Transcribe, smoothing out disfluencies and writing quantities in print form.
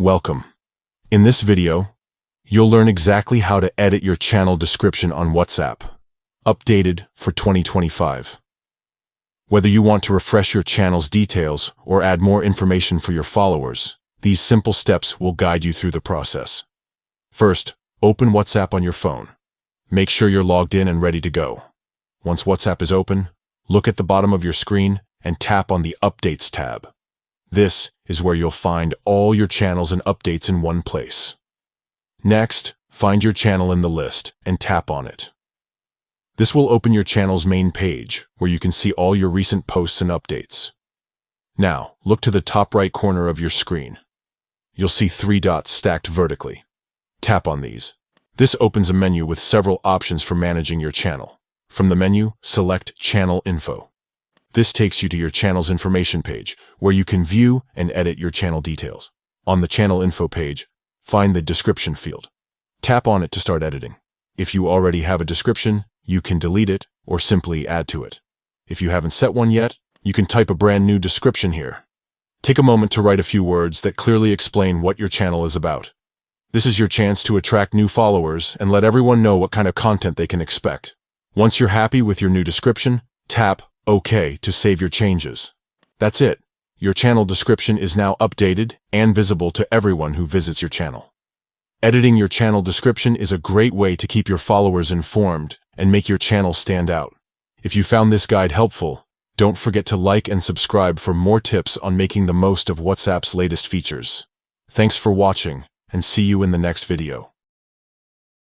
Welcome. In this video, you'll learn exactly how to edit your channel description on WhatsApp, updated for 2025. Whether you want to refresh your channel's details or add more information for your followers, these simple steps will guide you through the process. First, open WhatsApp on your phone. Make sure you're logged in and ready to go. Once WhatsApp is open, look at the bottom of your screen and tap on the Updates tab. This is where you'll find all your channels and updates in one place. Next, find your channel in the list and tap on it. This will open your channel's main page, where you can see all your recent posts and updates. Now, look to the top right corner of your screen. You'll see 3 dots stacked vertically. Tap on these. This opens a menu with several options for managing your channel. From the menu, select Channel Info. This takes you to your channel's information page, where you can view and edit your channel details. On the Channel Info page, find the Description field. Tap on it to start editing. If you already have a description, you can delete it or simply add to it. If you haven't set one yet, you can type a brand new description here. Take a moment to write a few words that clearly explain what your channel is about. This is your chance to attract new followers and let everyone know what kind of content they can expect. Once you're happy with your new description, tap OK to save your changes. That's it. Your channel description is now updated and visible to everyone who visits your channel. Editing your channel description is a great way to keep your followers informed and make your channel stand out. If you found this guide helpful, don't forget to like and subscribe for more tips on making the most of WhatsApp's latest features. Thanks for watching, and see you in the next video.